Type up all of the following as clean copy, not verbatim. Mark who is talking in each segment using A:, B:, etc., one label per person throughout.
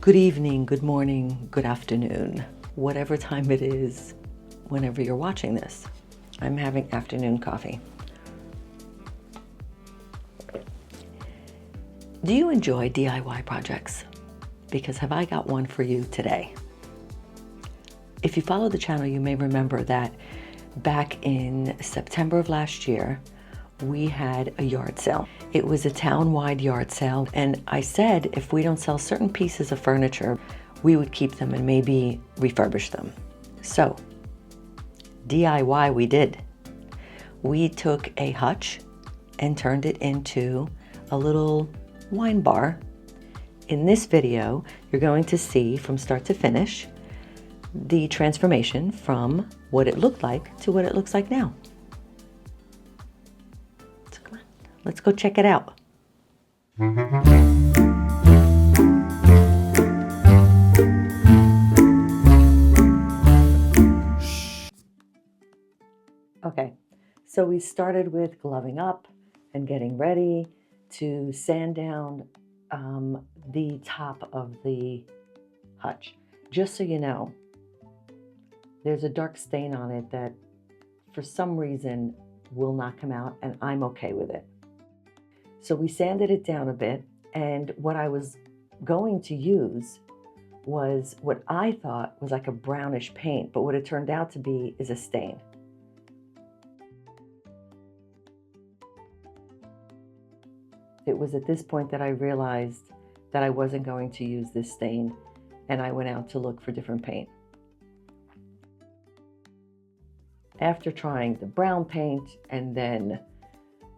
A: Good evening, good morning, good afternoon, whatever time it is, whenever you're watching this. I'm having afternoon coffee. Do you enjoy DIY projects? Because have I got one for you today. If you follow the channel, you may remember that back in September of last year, we had a yard sale. It was a town-wide yard sale, and I said if we don't sell certain pieces of furniture, we would keep them and maybe refurbish them. So, DIY we did. We took a hutch and turned it into a little wine bar. In this video, you're going to see from start to finish the transformation from what it looked like to what it looks like now. So come on, let's go check it out. Okay, so we started with gloving up and getting ready to sand down the top of the hutch. Just so you know, there's a dark stain on it that for some reason will not come out, and I'm okay with it. So we sanded it down a bit, and what I was going to use was what I thought was like a brownish paint, but what it turned out to be is a stain. It was at this point that I realized that I wasn't going to use this stain, and I went out to look for different paint. After trying the brown paint and then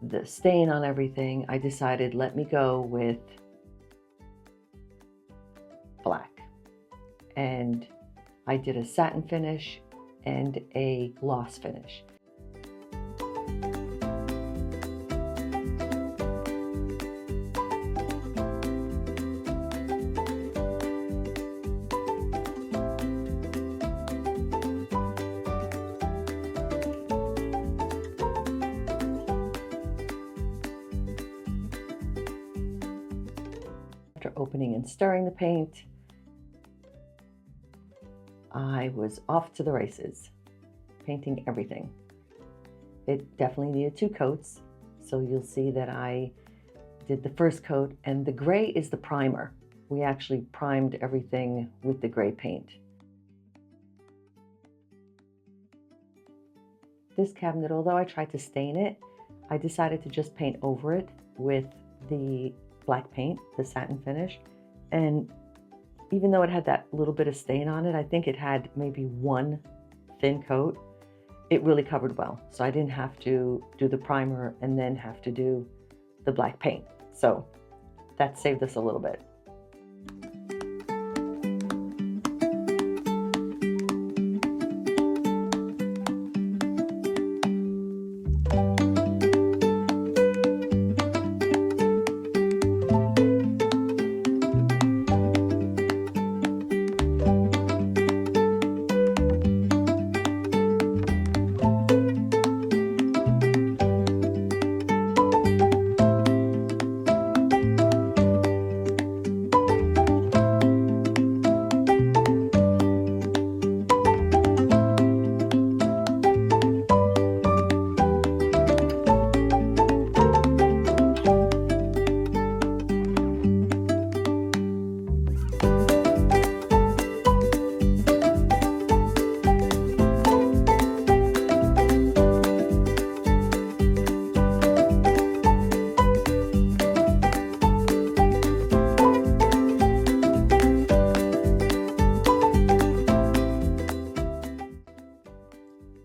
A: the stain on everything, I decided let me go with black. And I did a satin finish and a gloss finish. After opening and stirring the paint, I was off to the races, painting everything. It definitely needed 2 coats, so you'll see that I did the first coat, and the gray is the primer. We actually primed everything with the gray paint. This cabinet, although I tried to stain it, I decided to just paint over it with the black paint, the satin finish, and even though it had that little bit of stain on it, I think it had maybe 1 thin coat. It really covered well, so I didn't have to do the primer and then have to do the black paint. So that saved us a little bit.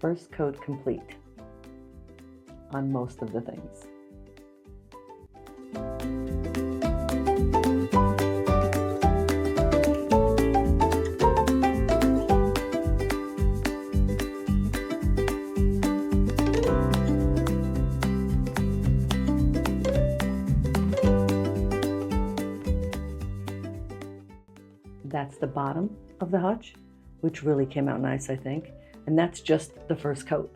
A: First coat complete on most of the things. That's the bottom of the hutch, which really came out nice, I think. And that's just the first coat.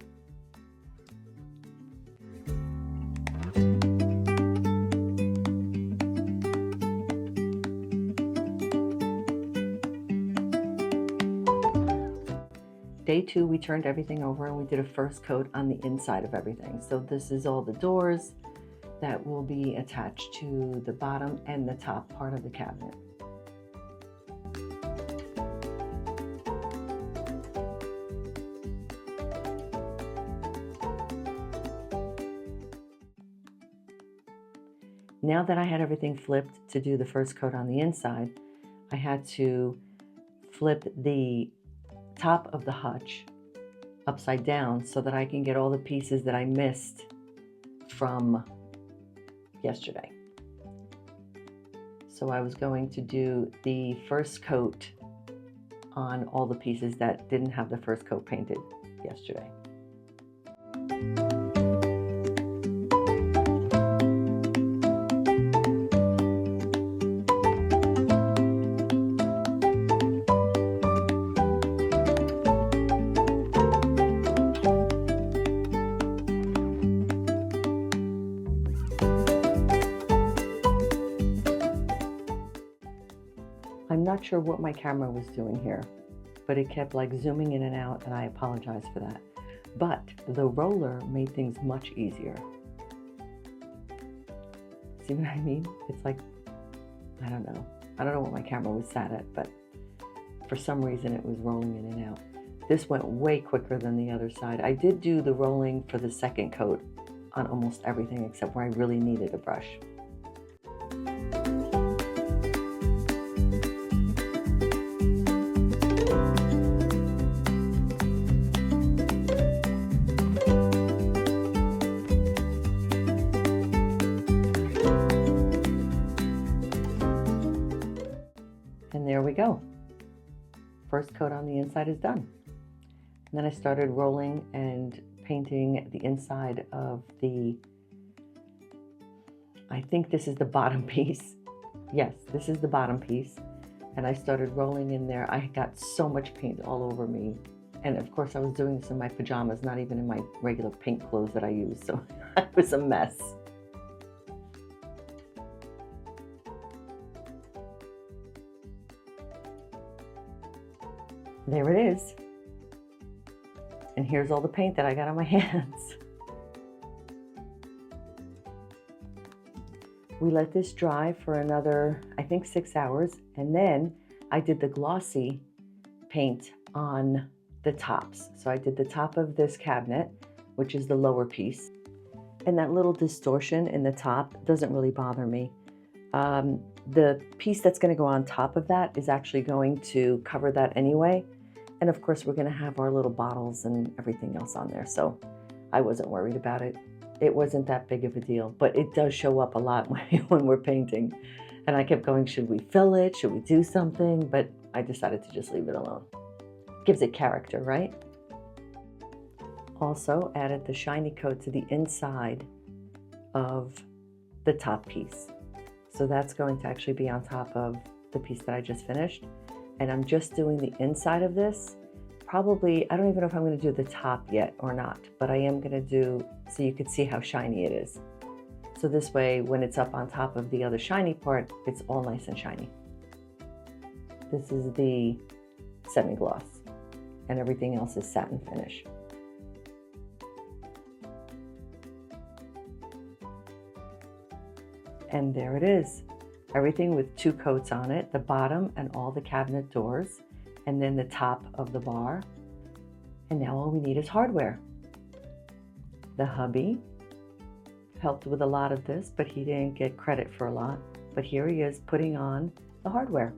A: day 2, we turned everything over and we did a first coat on the inside of everything. So this is all the doors that will be attached to the bottom and the top part of the cabinet. Now that I had everything flipped to do the first coat on the inside, I had to flip the top of the hutch upside down so that I can get all the pieces that I missed from yesterday. So I was going to do the first coat on all the pieces that didn't have the first coat painted yesterday. I'm not sure what my camera was doing here, but it kept like zooming in and out, and I apologize for that. But the roller made things much easier. See what I mean? It's like, I don't know what my camera was sat at, but for some reason it was rolling in and out. This went way quicker than the other side. I did do the rolling for the second coat on almost everything except where I really needed a brush. And there we go. First coat on the inside is done. And then I started rolling and painting the inside of I think this is the bottom piece. Yes, this is the bottom piece. And I started rolling in there. I got so much paint all over me. And of course I was doing this in my pajamas, not even in my regular paint clothes that I use. So it was a mess. There it is. And here's all the paint that I got on my hands. We let this dry for another, I think 6 hours. And then I did the glossy paint on the tops. So I did the top of this cabinet, which is the lower piece. And that little distortion in the top doesn't really bother me. The piece that's going to go on top of that is actually going to cover that anyway. And of course, we're going to have our little bottles and everything else on there. So I wasn't worried about it. It wasn't that big of a deal, but it does show up a lot when we're painting. And I kept going, should we fill it? Should we do something? But I decided to just leave it alone. Gives it character, right? Also added the shiny coat to the inside of the top piece. So that's going to actually be on top of the piece that I just finished. And I'm just doing the inside of this. Probably, I don't even know if I'm going to do the top yet or not, but I am going to do, so you can see how shiny it is. So this way, when it's up on top of the other shiny part, it's all nice and shiny. This is the semi-gloss, and everything else is satin finish. And there it is. Everything with 2 coats on it, the bottom and all the cabinet doors, and then the top of the bar. And now all we need is hardware. The hubby helped with a lot of this, but he didn't get credit for a lot. But here he is putting on the hardware.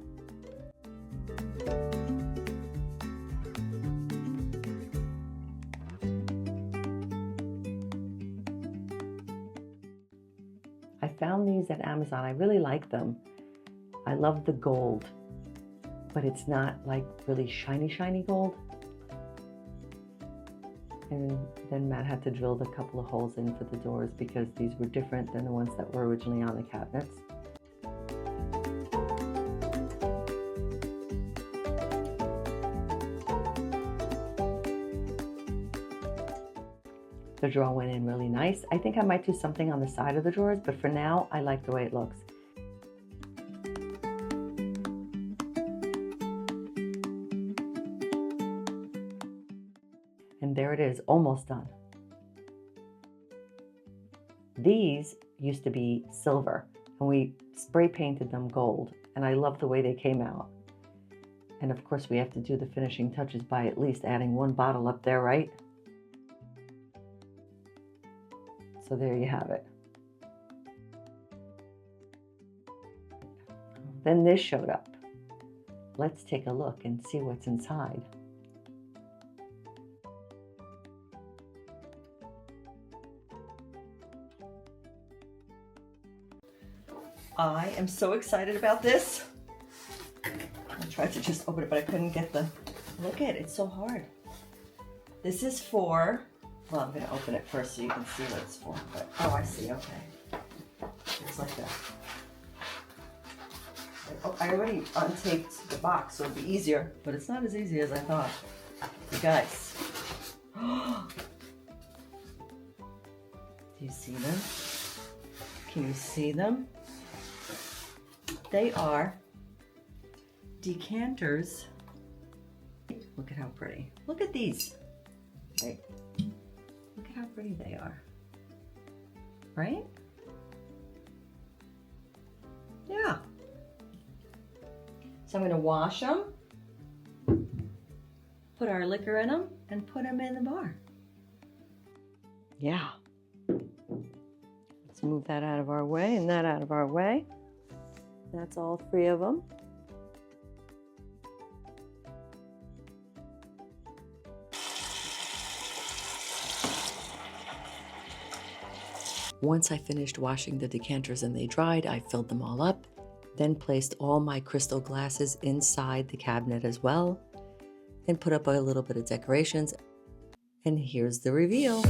A: I found these at Amazon. I really like them. I love the gold, but it's not like really shiny gold. And then Matt had to drill a couple of holes in for the doors because these were different than the ones that were originally on the cabinets. The drawer went in really nice. I think I might do something on the side of the drawers, but for now, I like the way it looks. there it is, almost done. These used to be silver, and we spray painted them gold, and I love the way they came out. And of course we have to do the finishing touches by at least adding one bottle up there, right? So there you have it. Then this showed up. Let's take a look and see what's inside. I am so excited about this. I tried to just open it, but I couldn't get the, look at it, it's so hard. This is for, well, I'm gonna open it first so you can see what it's for, but, oh, I see, okay. It's like that. Oh, I already untaped the box, so it'd be easier, but it's not as easy as I thought. You guys. Do you see them? Can you see them? They are decanters. Look at how pretty. Look at these. Hey, look at how pretty they are. Right? Yeah. So I'm going to wash them, put our liquor in them, and put them in the bar. Yeah. Let's move that out of our way and that out of our way. That's all three of them. Once I finished washing the decanters and they dried, I filled them all up, then placed all my crystal glasses inside the cabinet as well, and put up a little bit of decorations. And here's the reveal.